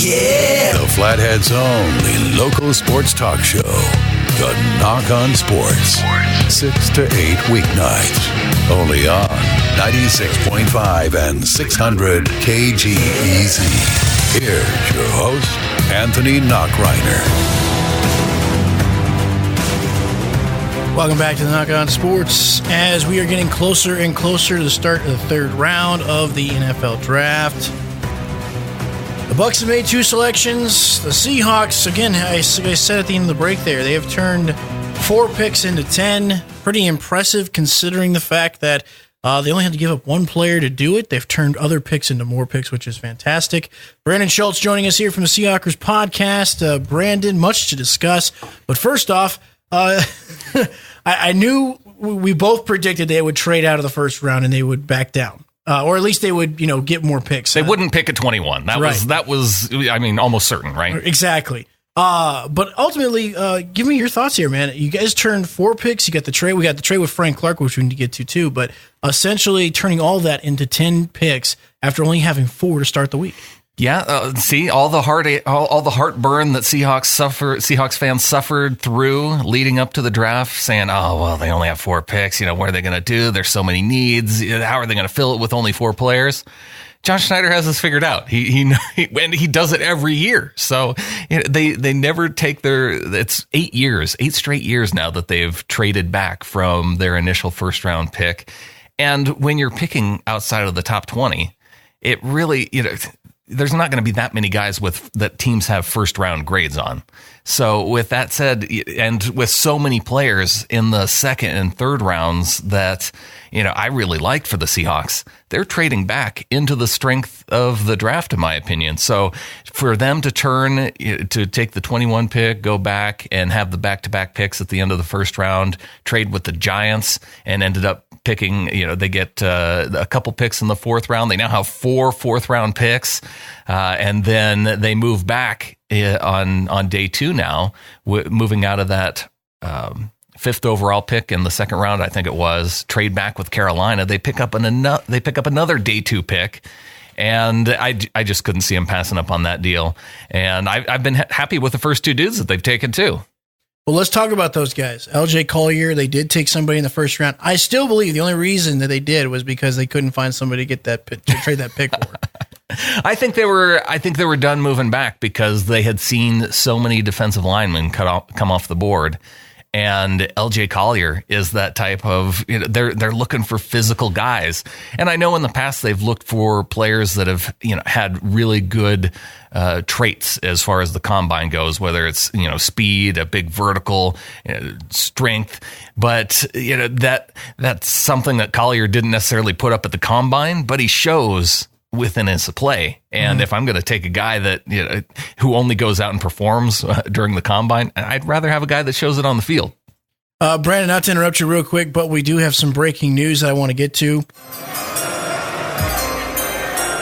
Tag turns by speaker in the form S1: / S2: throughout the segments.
S1: Yeah! The Flathead's only local sports talk show. The Nach on Sports. 6 to 8 weeknights. Only on 96.5 and 600 KGEZ. Here's your host, Anthony Nachreiner.
S2: Welcome back to the Nach on Sports. As we are getting closer and closer to the start of the third round of the NFL Draft. The Bucs have made 2 selections. The Seahawks, again, I said at the end of the break there, they have turned 4 picks into 10. Pretty impressive considering the fact that they only had to give up 1 player to do it. They've turned other picks into more picks, which is fantastic. Brandan Schultz joining us here from the Seahawks podcast. Brandan, much to discuss. But first off, I knew we both predicted they would trade out of the first round and they would back down. Or at least they would, get more picks.
S3: They wouldn't pick at 21. That was, almost certain, right?
S2: Exactly. But ultimately, give me your thoughts here, man. You guys turned 4 picks. You got the trade. We got the trade with Frank Clark, which we need to get to too. But essentially, turning all that into 10 picks after only having 4 to start the week.
S3: Yeah, see all the heartburn that Seahawks fans suffered through leading up to the draft, saying, "Oh, well, they only have 4 picks. What are they going to do? There's so many needs. How are they going to fill it with only 4 players?" John Schneider has this figured out. He does it every year. So they never take it's 8 straight years now that they've traded back from their initial first round pick. And when you're picking outside of the top 20, it really, there's not going to be that many guys that teams have first round grades on. So with that said, and with so many players in the second and third rounds that, I really liked for the Seahawks, they're trading back into the strength of the draft, in my opinion. So for them to to take the 21 pick, go back and have the back-to-back picks at the end of the first round, trade with the Giants and ended up picking, they get a couple picks in the 4th round. They now have 4 4th-round picks, and then they move back on day 2 now, moving out of that 5th overall pick in the 2nd round, I think it was, trade back with Carolina. They pick up another day 2 pick. And I just couldn't see him passing up on that deal. And I've been happy with the first 2 dudes that they've taken too.
S2: Well, let's talk about those guys. LJ Collier, they did take somebody in the first round. I still believe the only reason that they did was because they couldn't find somebody to get to trade that pick for.
S3: I think they were done moving back because they had seen so many defensive linemen come off the board. And LJ Collier is that type of, they're looking for physical guys. And I know in the past they've looked for players that have, had really good traits as far as the combine goes, whether it's, speed, a big vertical, strength. But, that's something that Collier didn't necessarily put up at the combine, but he shows within his play. And if I'm going to take a guy that, who only goes out and performs during the combine, I'd rather have a guy that shows it on the field.
S2: Brandon, not to interrupt you real quick, but we do have some breaking news that I want to get to.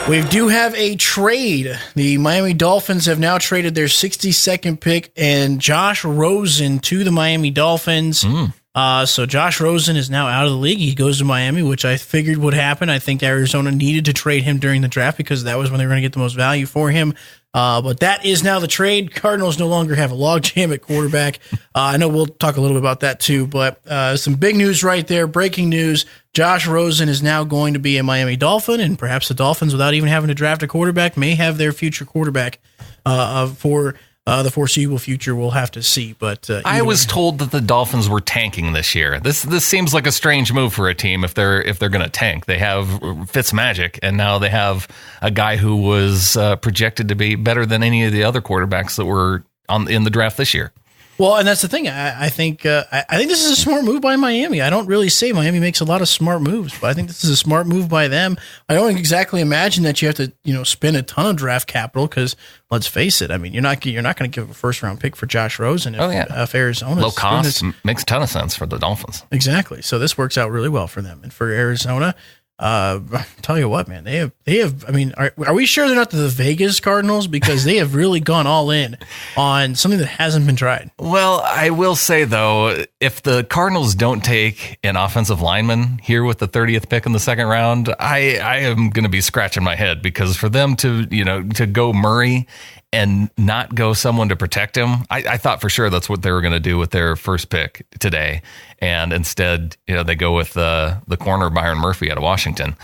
S2: We do have a trade. The Miami Dolphins have now traded their 62nd pick and Josh Rosen to the Miami Dolphins. So Josh Rosen is now out of the league. He goes to Miami, which I figured would happen. I think Arizona needed to trade him during the draft because that was when they were going to get the most value for him. But that is now the trade. Cardinals no longer have a logjam at quarterback. I know we'll talk a little bit about that too, but some big news right there. Breaking news. Josh Rosen is now going to be a Miami Dolphin, and perhaps the Dolphins, without even having to draft a quarterback, may have their future quarterback for the foreseeable future. We'll have to see. But
S3: I was told that the Dolphins were tanking this year. This seems like a strange move for a team if they're going to tank. They have Fitzmagic, and now they have a guy who was projected to be better than any of the other quarterbacks that were in the draft this year.
S2: Well, and that's the thing. I think this is a smart move by Miami. I don't really say Miami makes a lot of smart moves, but I think this is a smart move by them. I don't exactly imagine that you have to, spend a ton of draft capital because let's face it. I mean, you're not going to give a 1st round pick for Josh Rosen if Arizona
S3: low cost makes a ton of sense for the Dolphins.
S2: Exactly. So this works out really well for them and for Arizona. Tell you what, man, they have. I mean, are we sure they're not the Vegas Cardinals, because they have really gone all in on something that hasn't been tried?
S3: Well, I will say though, if the Cardinals don't take an offensive lineman here with the 30th pick in the 2nd round, I am going to be scratching my head, because for them to go Murray and not go someone to protect him. I thought for sure that's what they were going to do with their first pick today. And instead, they go with the corner Byron Murphy out of Washington.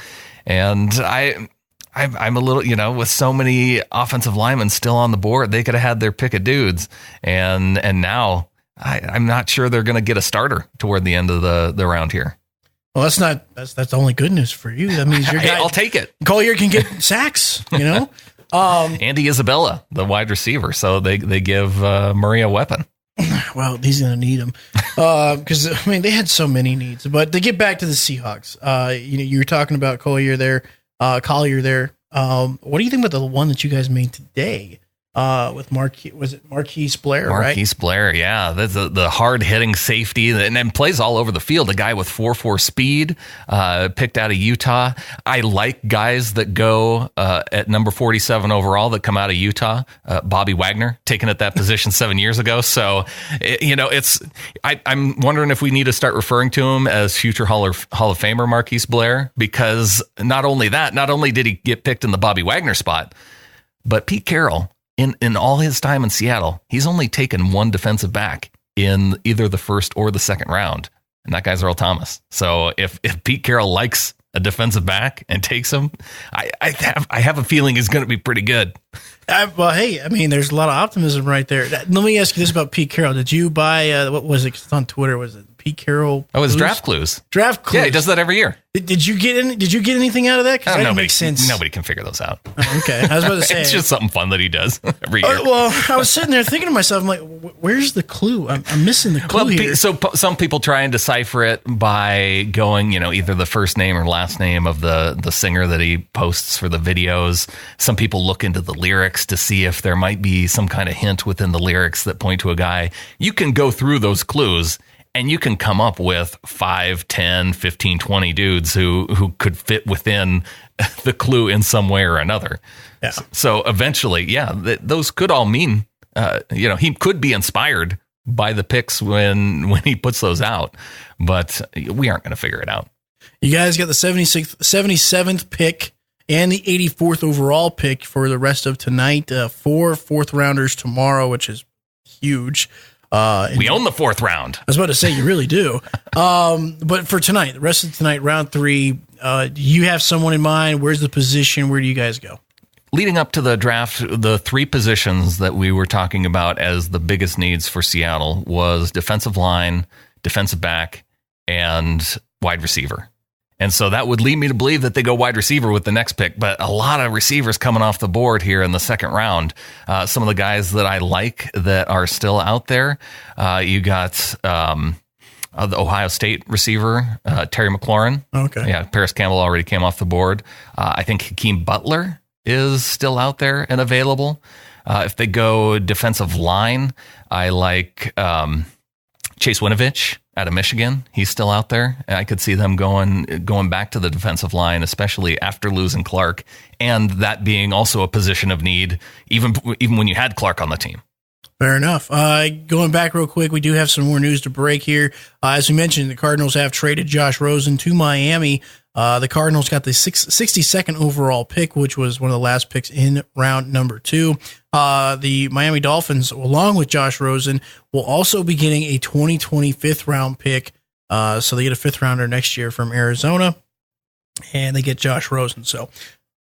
S3: And I'm a little, with so many offensive linemen still on the board, they could have had their pick of dudes. And now I'm not sure they're going to get a starter toward the end of the round here.
S2: Well, that's only good news for you. That means your guy,
S3: I'll take it.
S2: Collier can get sacks,
S3: Andy Isabella, the wide receiver. So they give Murray a weapon.
S2: Well, he's going to need him because they had so many needs. But to get back to the Seahawks, you were talking about Collier there. What do you think about the one that you guys made today? With Marquis, was it Marquis Blair, right?
S3: Marquis Blair, yeah. That's the hard-hitting safety and then plays all over the field. A guy with 4.4 speed, picked out of Utah. I like guys that go at number 47 overall that come out of Utah. Bobby Wagner, taken at that position 7 years ago. So, I'm wondering if we need to start referring to him as future Hall of Famer Marquis Blair, because not only did he get picked in the Bobby Wagner spot, but Pete Carroll, in all his time in Seattle, he's only taken one defensive back in either the first or the second round, and that guy's Earl Thomas. So if Pete Carroll likes a defensive back and takes him, I have a feeling he's going to be pretty good.
S2: Well, hey, there's a lot of optimism right there. Let me ask you this about Pete Carroll. Did you buy, what was it? It's on Twitter. Was it Pete Carroll?
S3: Oh, it was Draft Clues.
S2: Draft Clues.
S3: Yeah, he does that every year.
S2: Did you get anything out of that? Because that didn't make sense.
S3: Nobody can figure those out.
S2: Oh, okay. I was about to say.
S3: It's just something fun that he does every year.
S2: Well, I was sitting there thinking to myself, I'm like, where's the clue? I'm missing the clue here.
S3: So some people try and decipher it by going, either the first name or last name of the singer that he posts for the videos. Some people look into the lyrics to see if there might be some kind of hint within the lyrics that point to a guy. You can go through those clues and you can come up with 5, 10, 15, 20 dudes who could fit within the clue in some way or another. Yeah. So eventually, those could all mean, he could be inspired by the picks when he puts those out, but we aren't going to figure it out.
S2: You guys got the 77th pick and the 84th overall pick for the rest of tonight. 4 fourth rounders tomorrow, which is huge.
S3: We own the fourth round.
S2: I was about to say, you really do. But for tonight, the rest of tonight, round 3, do you have someone in mind? Where's the position? Where do you guys go?
S3: Leading up to the draft, the 3 positions that we were talking about as the biggest needs for Seattle was defensive line, defensive back, and wide receiver. And so that would lead me to believe that they go wide receiver with the next pick, but a lot of receivers coming off the board here in the second round. Some of the guys that I like that are still out there, you got the Ohio State receiver, Terry McLaurin.
S2: Okay.
S3: Yeah, Paris Campbell already came off the board. I think Hakeem Butler is still out there and available. If they go defensive line, I like Chase Winovich out of Michigan. He's still out there. I could see them going back to the defensive line, especially after losing Clark, and that being also a position of need, even when you had Clark on the team.
S2: Fair enough. Going back real quick, we do have some more news to break here. As we mentioned, the Cardinals have traded Josh Rosen to Miami. The Cardinals got the 62nd overall pick, which was one of the last picks in round number 2. The Miami Dolphins, along with Josh Rosen, will also be getting a 2020 5th-round pick. So they get a 5th-rounder next year from Arizona, and they get Josh Rosen. So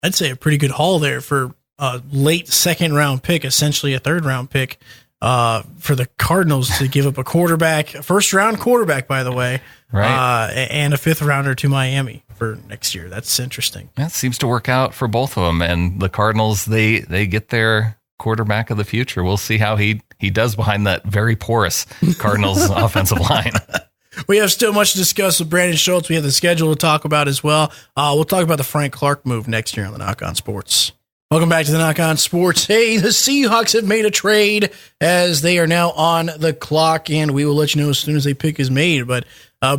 S2: I'd say a pretty good haul there for a late 2nd-round pick, essentially a 3rd-round pick, for the Cardinals to give up a quarterback, a 1st-round quarterback, by the way,
S3: right,
S2: and a 5th-rounder to Miami for next year. That's interesting.
S3: That seems to work out for both of them. And the Cardinals, they get their quarterback of the future. We'll see how he does behind that very porous Cardinals offensive line.
S2: We have still much to discuss with Brandon Schultz. We have the schedule to talk about as well. We'll talk about the Frank Clark move next year on the Nach On Sports. Welcome back to the Nach On Sports. Hey, the Seahawks have made a trade as they are now on the clock, and we will let you know as soon as a pick is made. But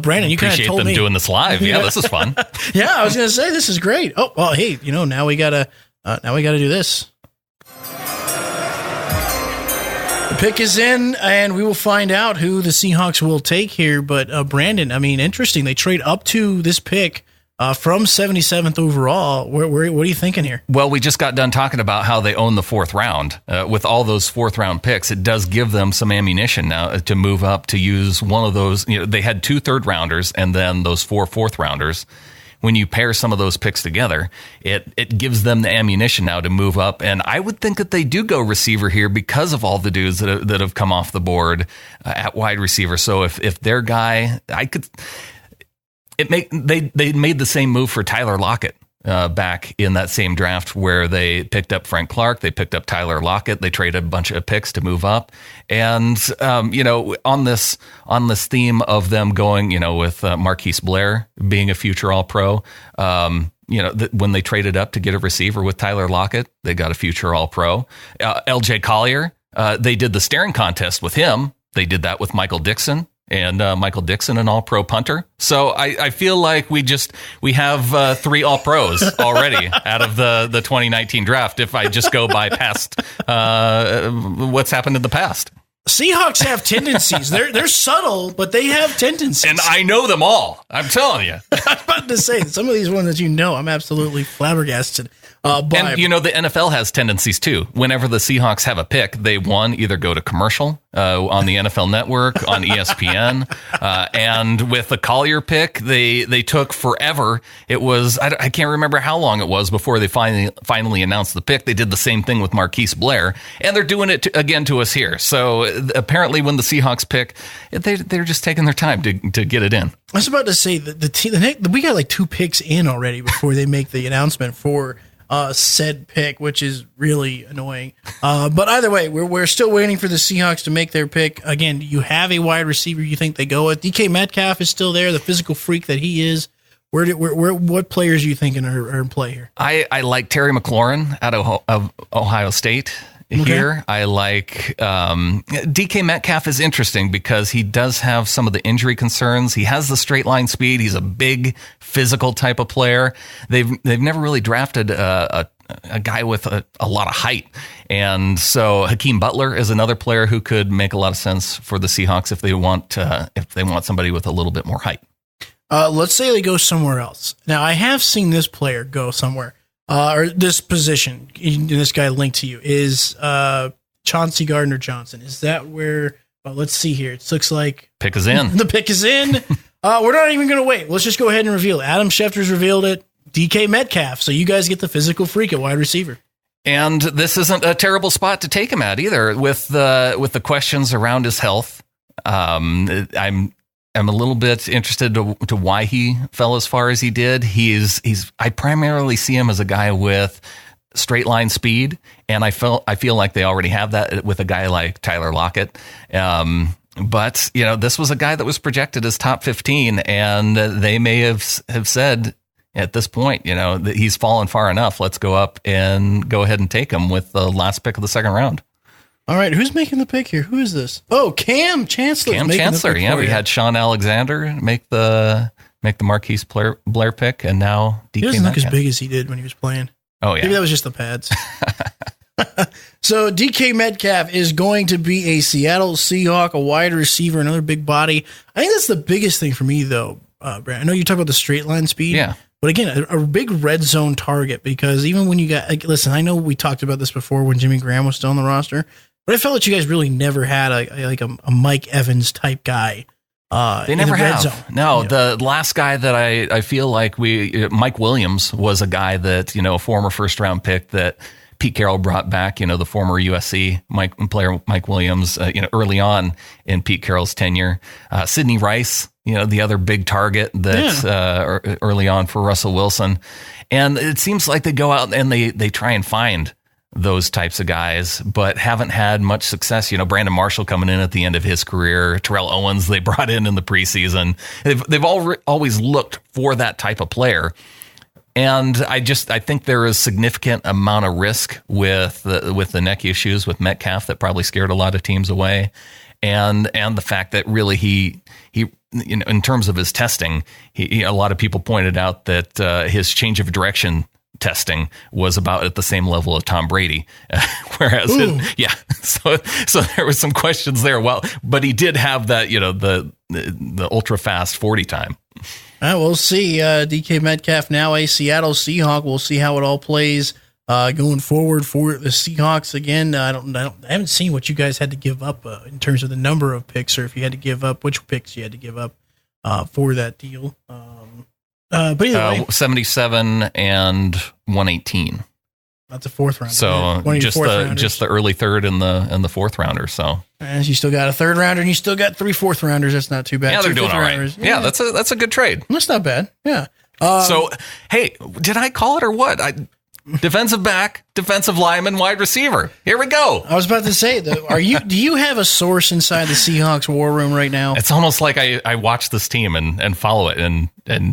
S2: Brandon, you kind of told me.
S3: Appreciate them doing this live. Yeah, this is fun.
S2: Yeah, I was going to say this is great. Oh, well, hey, now we gotta do this. The pick is in, and we will find out who the Seahawks will take here. But Brandon, interesting. They trade up to this pick from 77th overall. What are you thinking here?
S3: Well, we just got done talking about how they own the fourth round. With all those fourth round picks, it does give them some ammunition now to move up to use one of those. They had 2 third rounders and then those 4 fourth rounders. When you pair some of those picks together, it gives them the ammunition now to move up. And I would think that they do go receiver here because of all the dudes that have come off the board at wide receiver. So if their guy, they made the same move for Tyler Lockett back in that same draft where they picked up Frank Clark, they picked up Tyler Lockett, they traded a bunch of picks to move up. And, on this theme of them going, with Marquis Blair being a future All-Pro, when they traded up to get a receiver with Tyler Lockett, they got a future All-Pro. LJ Collier, they did the staring contest with him. They did that with Michael Dixon. And Michael Dixon, an all-pro punter. So I feel like we have 3 all-pros already out of the 2019 draft if I just go by past what's happened in the past.
S2: Seahawks have tendencies. They're subtle, but they have tendencies.
S3: And I know them all. I'm telling you.
S2: I was about to say, some of these ones that I'm absolutely flabbergasted.
S3: And the NFL has tendencies too. Whenever the Seahawks have a pick, they either go to commercial on the NFL Network, on ESPN, and with the Collier pick, they took forever. It was I can't remember how long it was before they finally announced the pick. They did the same thing with Marquis Blair, and they're doing it again to us here. So apparently, when the Seahawks pick, they're just taking their time to get it in.
S2: I was about to say that we got like 2 picks in already before they make the announcement for said pick, which is really annoying. But either way, we're still waiting for the Seahawks to make their pick. Again, you have a wide receiver you think they go with. DK Metcalf is still there, the physical freak that he is. What players are you thinking are in play here?
S3: I like Terry McLaurin out of Ohio State. Here, okay. I like DK Metcalf is interesting because he does have some of the injury concerns. He has the straight line speed. He's a big physical type of player. They've never really drafted a guy with a lot of height, and so Hakeem Butler is another player who could make a lot of sense for the Seahawks if they want somebody with a little bit more height.
S2: Let's say they go somewhere else. Now, I have seen this player go somewhere. Or this position, this guy linked to you, is Chauncey Gardner-Johnson. Is that where, let's see here. It looks like...
S3: Pick is in.
S2: The pick is in. We're not even going to wait. Let's just go ahead and reveal it. Adam Schefter's revealed it. DK Metcalf. So you guys get the physical freak at wide receiver.
S3: And this isn't a terrible spot to take him at either. With the questions around his health, I'm a little bit interested to why he fell as far as he did. I primarily see him as a guy with straight line speed, and I feel like they already have that with a guy like Tyler Lockett. But this was a guy that was projected as top 15, and they may have said at this point, that he's fallen far enough. Let's go up and go ahead and take him with the last pick of the second round.
S2: All right, who's making the pick here? Who is this? Oh, Cam Chancellor.
S3: Cam Chancellor, yeah. We had Sean Alexander make the Marquis Blair pick, and now DK Metcalf.
S2: He doesn't look as big as he did when he was playing.
S3: Oh, yeah.
S2: Maybe that was just the pads. So DK Metcalf is going to be a Seattle Seahawk, a wide receiver, another big body. I think that's the biggest thing for me, though, Brad. I know you talk about the straight line speed.
S3: Yeah.
S2: But again, a big red zone target, because even when you got, listen, I know we talked about this before when Jimmy Graham was still on the roster, but I felt like you guys really never had a Mike Evans type guy.
S3: They never have. Zone. No, the last guy that I feel like Mike Williams was a guy that, a former first round pick that Pete Carroll brought back, the former USC player Mike Williams, early on in Pete Carroll's tenure. Sidney Rice, the other big target that early on for Russell Wilson. And it seems like they go out and they try and find those types of guys, but haven't had much success. Brandon Marshall coming in at the end of his career, Terrell Owens they brought in the preseason. They've always looked for that type of player. And I think there is significant amount of risk with the neck issues with Metcalf that probably scared a lot of teams away. And the fact that really he in terms of his testing, a lot of people pointed out that his change of direction testing was about at the same level of Tom Brady, whereas so there was some questions there. Well, but he did have that the ultra fast 40 time.
S2: We'll see. DK Metcalf now a Seattle Seahawk. We'll see how it all plays going forward for the Seahawks. Again, I haven't seen what you guys had to give up in terms of the number of picks, or if you had to give up which picks you had to give up for that deal. But either way,
S3: 77 and 118.
S2: That's a fourth round.
S3: So just the early third and the fourth rounder. So
S2: and you still got a third rounder, and you still got 3 fourth rounders. That's not too bad.
S3: Yeah, they're doing all right. Yeah, that's a good trade.
S2: That's not bad. Yeah.
S3: So hey, did I call it or what? Defensive back, defensive lineman, wide receiver. Here we go.
S2: I was about to say, though, do you have a source inside the Seahawks war room right now?
S3: It's almost like I watch this team and follow it and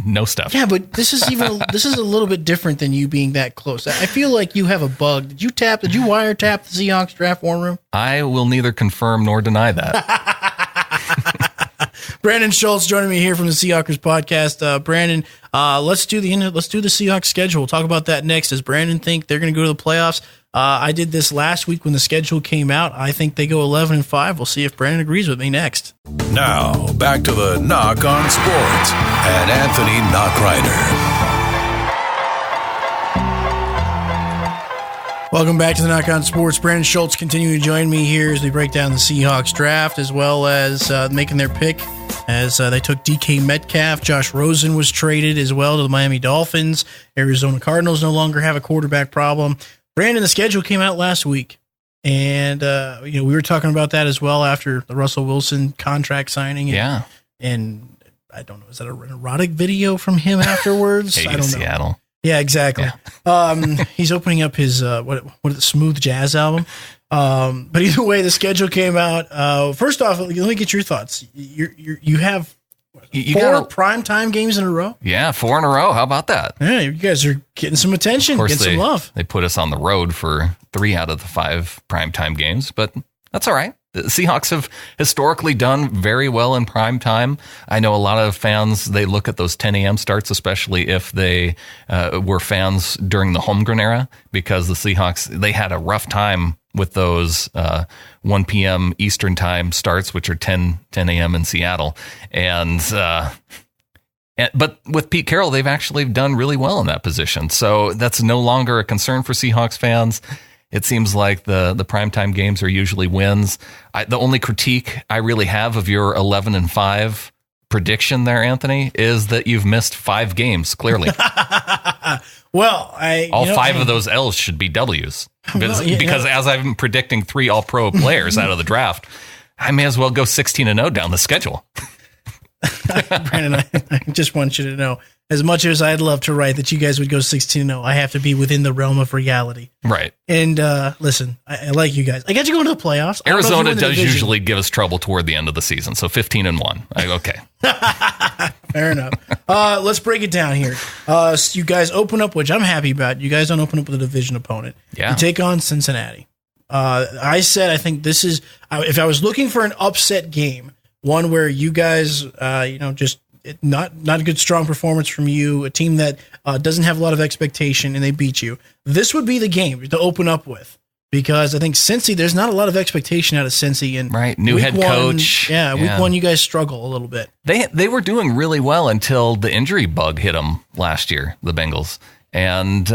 S3: know stuff.
S2: Yeah, but this is a little bit different than you being that close. I feel like you have a bug. Did you wiretap the Seahawks draft war room?
S3: I will neither confirm nor deny that.
S2: Brandan Schultz joining me here from the Seahawkers podcast. Brandan, let's do the Seahawks schedule. We'll talk about that next. Does Brandan think they're going to go to the playoffs? I did this last week when the schedule came out. I think they go 11-5. We'll see if Brandan agrees with me next.
S1: Now, back to the Nach on Sports and Anthony Nachreiner.
S2: Welcome back to the Nach on Sports. Brandan Schultz continuing to join me here as we break down the Seahawks draft, as well as making their pick as they took DK Metcalf. Josh Rosen was traded as well to the Miami Dolphins. Arizona Cardinals no longer have a quarterback problem. Brandan, the schedule came out last week, and we were talking about that as well after the Russell Wilson contract signing. And I don't know, is that an erotic video from him afterwards?
S3: Hey,
S2: I don't know.
S3: Seattle.
S2: Yeah, exactly. Yeah. He's opening up his smooth jazz album. But either way, the schedule came out. First off, let me get your thoughts. You have four primetime games in a row.
S3: Yeah, 4 in a row. How about that?
S2: Yeah, you guys are getting some attention, getting some love.
S3: They put us on the road for 3 out of the 5 primetime games, but that's all right. The Seahawks have historically done very well in prime time. I know a lot of fans, they look at those 10 a.m. starts, especially if they were fans during the Holmgren era, because the Seahawks, they had a rough time with those 1 p.m. Eastern time starts, which are 10 a.m. in Seattle. But with Pete Carroll, they've actually done really well in that position. So that's no longer a concern for Seahawks fans. It seems like the primetime games are usually wins. The only critique I really have of your 11-5 prediction there, Anthony, is that you've missed 5 games, clearly.
S2: Well,
S3: all 5 of those L's should be W's. Because as I'm predicting 3 all-pro players out of the draft, I may as well go 16-0 down the schedule.
S2: Brandan, I just want you to know, as much as I'd love to write that you guys would go 16-0, I have to be within the realm of reality. Right. And listen, I like you guys. I got you going to the playoffs.
S3: Arizona does usually give us trouble toward the end of the season, so 15-1. Okay.
S2: Fair enough. Let's break it down here. So you guys open up, which I'm happy about. You guys don't open up with a division opponent. Yeah. You take on Cincinnati. I said I think this is, if I was looking for an upset game, one where you guys, just not a good, strong performance from you, a team that doesn't have a lot of expectation, and they beat you. This would be the game to open up with, because I think Cincy, there's not a lot of expectation out of Cincy. And
S3: right, new head coach.
S2: Yeah, week 1, you guys struggle a little bit.
S3: They were doing really well until the injury bug hit them last year, the Bengals. And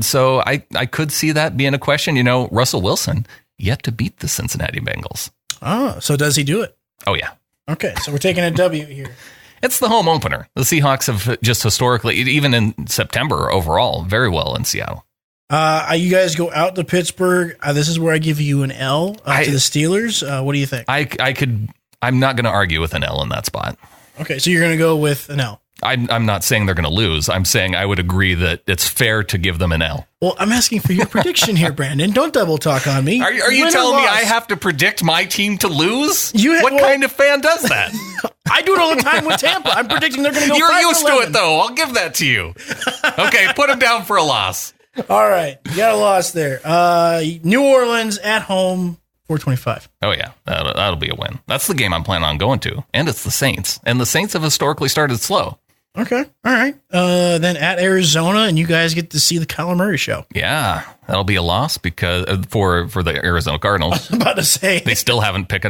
S3: so I could see that being a question. Russell Wilson yet to beat the Cincinnati Bengals.
S2: Oh, so does he do it?
S3: Oh, yeah.
S2: Okay, so we're taking a W here.
S3: It's the home opener. The Seahawks have just historically, even in September overall, very well in Seattle.
S2: You guys go out to Pittsburgh. This is where I give you an L to the Steelers. What do you think?
S3: I'm not going to argue with an L in that spot.
S2: Okay, so you're going to go with an L.
S3: I'm not saying they're going to lose. I'm saying I would agree that it's fair to give them an L.
S2: Well, I'm asking for your prediction here, Brandan. Don't double talk on me.
S3: Are you telling me I have to predict my team to lose? What kind of fan does that?
S2: I do it all the time with Tampa. I'm predicting they're going to go 5-11.
S3: You're used to it, though. I'll give that to you. Okay, put them down for a loss.
S2: All right, you got a loss there. New Orleans at home, 425.
S3: Oh, yeah, that'll be a win. That's the game I'm planning on going to, and it's the Saints. And the Saints have historically started slow.
S2: Okay. All right. Then at Arizona, and you guys get to see the Kyler Murray show.
S3: Yeah, that'll be a loss because for the Arizona Cardinals.
S2: I was about to say.
S3: They still haven't picked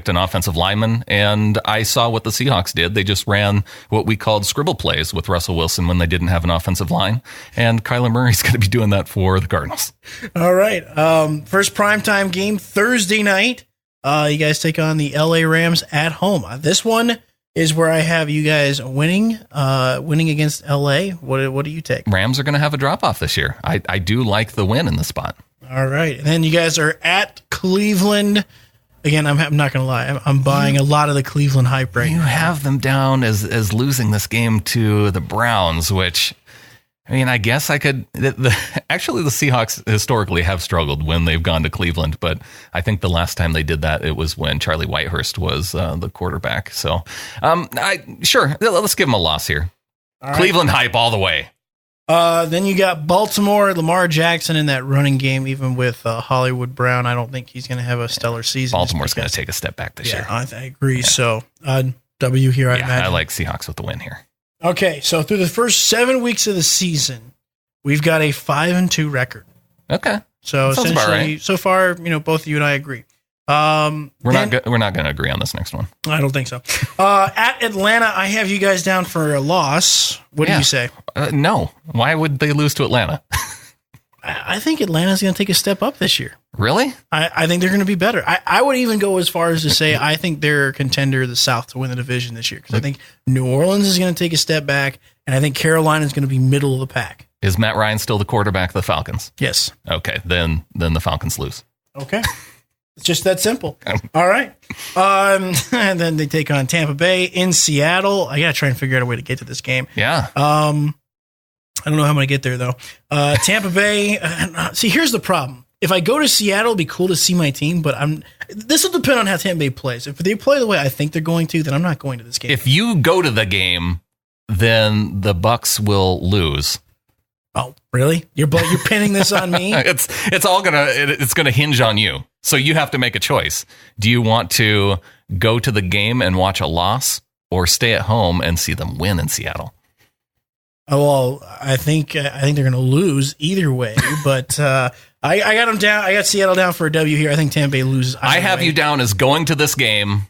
S3: an offensive lineman, and I saw what the Seahawks did. They just ran what we called scribble plays with Russell Wilson when they didn't have an offensive line, and Kyler Murray's going to be doing that for the Cardinals.
S2: All right. First primetime game Thursday night. You guys take on the LA Rams at home. This one is where I have you guys winning against LA. What do you take?
S3: Rams are going to have a drop-off this year. I do like the win in the spot.
S2: All right. And then you guys are at Cleveland. Again, I'm not going to lie. I'm buying a lot of the Cleveland hype right now.
S3: You have them down as losing this game to the Browns, which, I mean, I guess I could. Actually, the Seahawks historically have struggled when they've gone to Cleveland, but I think the last time they did that, it was when Charlie Whitehurst was the quarterback. So, sure, let's give them a loss here. All Cleveland right. Hype all the way.
S2: Then you got Baltimore, Lamar Jackson in that running game, even with Hollywood Brown. I don't think he's going to have a stellar season.
S3: Baltimore's going to take a step back this year.
S2: I agree. Yeah. So, W here, I imagine.
S3: I like Seahawks with the win here.
S2: Okay, so through the first 7 weeks of the season, we've got a 5-2 record.
S3: Okay,
S2: so essentially, right. So far, both of you and I agree.
S3: We're not going to agree on this next one.
S2: I don't think so. At Atlanta, I have you guys down for a loss. What do you say?
S3: No. Why would they lose to Atlanta?
S2: I think Atlanta's going to take a step up this year.
S3: Really?
S2: I think they're going to be better. I would even go as far as to say I think they're a contender of the South to win the division this year, because I think New Orleans is going to take a step back, and I think Carolina is going to be middle of the pack.
S3: Is Matt Ryan still the quarterback of the Falcons?
S2: Yes.
S3: Okay, then the Falcons lose.
S2: Okay. It's just that simple. All right. And then they take on Tampa Bay in Seattle. I got to try and figure out a way to get to this game.
S3: Yeah.
S2: I don't know how I'm going to get there, though. Tampa Bay. See, here's the problem. If I go to Seattle, it'd be cool to see my team, but this will depend on how Tampa Bay plays. If they play the way I think they're going to, then I'm not going to this game.
S3: If you go to the game, then the Bucs will lose.
S2: Oh, really? You're pinning this on me?
S3: It's gonna hinge on you. So you have to make a choice. Do you want to go to the game and watch a loss, or stay at home and see them win in Seattle?
S2: Oh, well, I think they're going to lose either way, but I got them down. I got Seattle down for a W here. I think Tampa Bay loses.
S3: I have you down as going to this game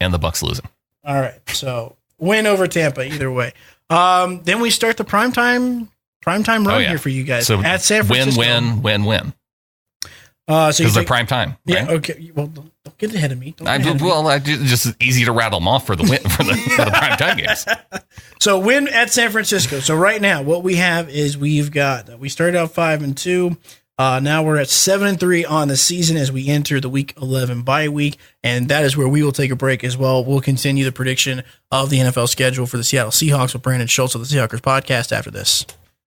S3: and the Bucs losing.
S2: All right, so win over Tampa either way. Then we start the primetime run here for you guys.
S3: So
S2: at San Francisco.
S3: Win.
S2: Because
S3: they're prime time. Right?
S2: Yeah. Okay. Well, don't get ahead of me.
S3: Just easy to rattle them off for the win for the prime time games.
S2: So win at San Francisco. So right now, what we have is we started out 5-2. Now we're at 7-3 on the season as we enter the Week 11 bye week, and that is where we will take a break as well. We'll continue the prediction of the NFL schedule for the Seattle Seahawks with Brandon Schultz of the Seahawkers podcast after this.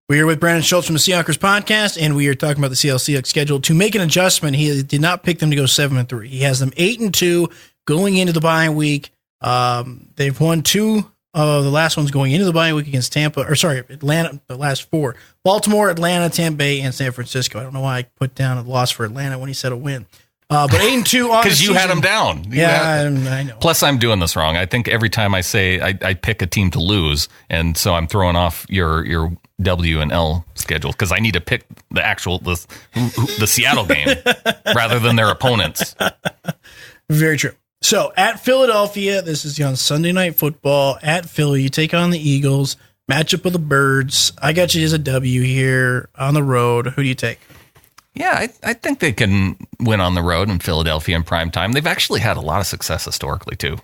S2: We are with Brandon Schultz from the Seahawkers podcast, and we are talking about the Seattle Seahawks schedule. To make an adjustment, he did not pick them to go 7-3. He has them 8-2 going into the bye week. They've won 2 of the last ones going into the bye week against Atlanta, the last 4. Baltimore, Atlanta, Tampa Bay, and San Francisco. I don't know why I put down a loss for Atlanta when he said a win. But 8-2 on
S3: because you had them down.
S2: I know.
S3: Plus, I'm doing this wrong. I think every time I say I pick a team to lose, and so I'm throwing off your W and L schedule because I need to pick the Seattle game rather than their opponents.
S2: Very true. So at Philadelphia, this is on Sunday Night Football. At Philly, you take on the Eagles. Matchup of the Birds. I got you as a W here on the road. Who do you take?
S3: Yeah, I think they can win on the road in Philadelphia in prime time. They've actually had a lot of success historically, too.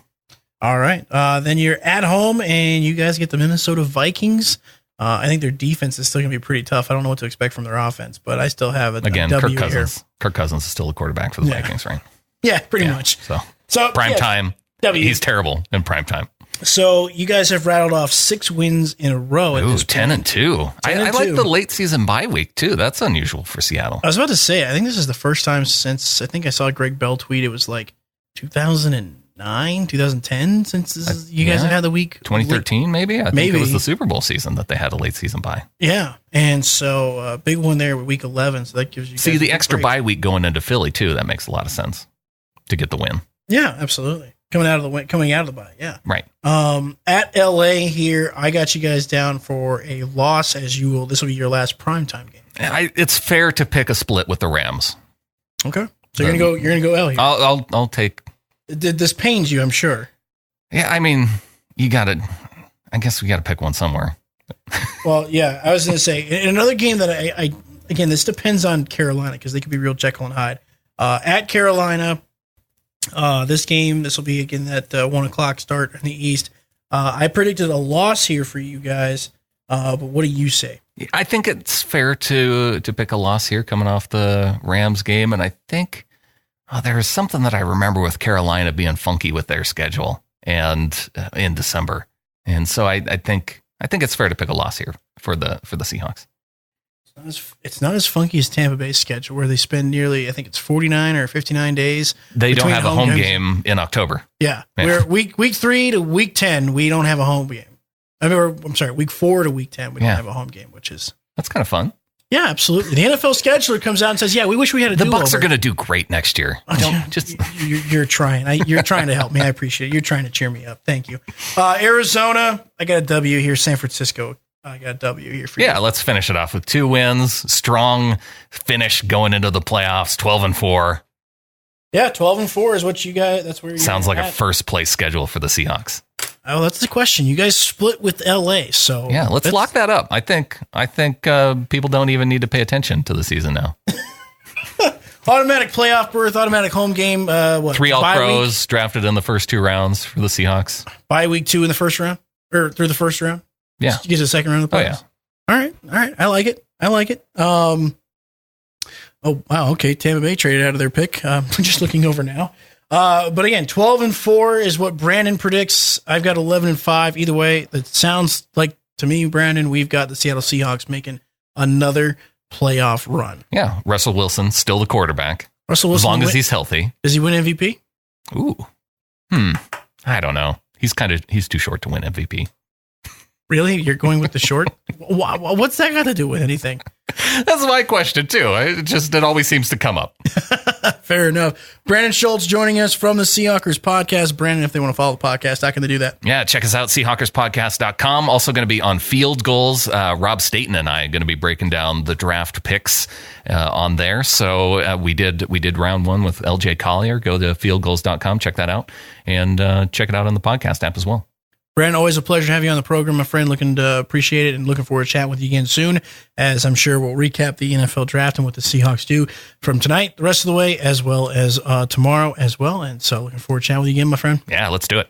S3: All right.
S2: Then you're at home, and you guys get the Minnesota Vikings. I think their defense is still going to be pretty tough. I don't know what to expect from their offense, but I still have a W here.
S3: Kirk Cousins is still the quarterback for the Vikings, right?
S2: Yeah, pretty much.
S3: So prime time, W. He's terrible in prime time.
S2: So you guys have rattled off 6 wins in a row. At this
S3: 10-2. I like the late season bye week too. That's unusual for Seattle.
S2: I was about to say, I think this is the first time since I think I saw Greg Bell tweet. It was like 2009, 2010 since you guys have had the week.
S3: 2013, maybe. I think it was the Super Bowl season that they had a late season bye.
S2: Yeah, and so big one there with week 11. So that gives you
S3: the extra bye week going into Philly too. That makes a lot of sense to get the win.
S2: Yeah, absolutely. coming out of the bye. Yeah.
S3: Right.
S2: At LA here, I got you guys down for a loss as you will. This will be your last primetime game.
S3: It's fair to pick a split with the Rams.
S2: Okay. So you're gonna go L here.
S3: I'll take.
S2: This pains you, I'm sure.
S3: Yeah, I mean, I guess we got to pick one somewhere.
S2: Well, yeah, I was gonna say in another game that I again, this depends on Carolina because they could be real Jekyll and Hyde. At Carolina, this will be again that 1:00 start in the East. I predicted a loss here for you guys, but what do you say?
S3: I think it's fair to pick a loss here coming off the Rams game. And I think there is something that I remember with Carolina being funky with their schedule and in December. And so I think it's fair to pick a loss here for the Seahawks.
S2: It's not as funky as Tampa Bay's schedule where they spend nearly, I think it's 49 or 59 days.
S3: They don't have a home game in October.
S2: Yeah. We're week 3 to week 10, we don't have a home game. I'm sorry, week 4 to week 10, we don't have a home game,
S3: that's kind of fun.
S2: Yeah, absolutely. The NFL scheduler comes out and says, "Yeah, we wish we had a
S3: do-over." The Bucs are going to do great next year.
S2: You're trying. You're trying to help me. I appreciate it. You're trying to cheer me up. Thank you. Arizona, I got a W here. San Francisco, I got a W here for you.
S3: Yeah, let's finish it off with 2 wins. Strong finish going into the playoffs. 12-4.
S2: Yeah, 12-4 is what you guys. That's where you
S3: sounds like a first place schedule for the Seahawks.
S2: Oh, that's the question. You guys split with LA, so
S3: yeah, let's lock that up. I think people don't even need to pay attention to the season now.
S2: Automatic playoff berth, automatic home game.
S3: 3 All-Pros drafted in the first 2 rounds for the Seahawks.
S2: Bye week 2 in the first round, or through the first round.
S3: Yeah,
S2: you get to the second round of the playoffs.
S3: Oh
S2: yeah. All right. I like it. Oh wow. Okay, Tampa Bay traded out of their pick. I'm just looking over now. But again, 12-4 is what Brandon predicts. I've got 11-5. Either way, it sounds like to me, Brandon, we've got the Seattle Seahawks making another playoff run.
S3: Yeah, Russell Wilson still the quarterback.
S2: Russell Wilson,
S3: as long as he's healthy.
S2: Does he win MVP?
S3: Ooh, I don't know. He's too short to win MVP.
S2: Really? You're going with the short? What's that got to do with anything?
S3: That's my question, too. It always seems to come up.
S2: Fair enough. Brandon Schultz joining us from the Seahawkers podcast. Brandon, if they want to follow the podcast, how can they do that?
S3: Yeah, check us out, Seahawkerspodcast.com. Also going to be on Field Goals. Rob Staten and I are going to be breaking down the draft picks on there. So we did round 1 with LJ Collier. Go to fieldgoals.com, check that out, and check it out on the podcast app as well.
S2: Brandon, always a pleasure to have you on the program, my friend. Looking to appreciate it and looking forward to chatting with you again soon, as I'm sure we'll recap the NFL draft and what the Seahawks do from tonight, the rest of the way, as well as tomorrow as well. And so looking forward to chatting with you again, my friend.
S3: Yeah, let's do it.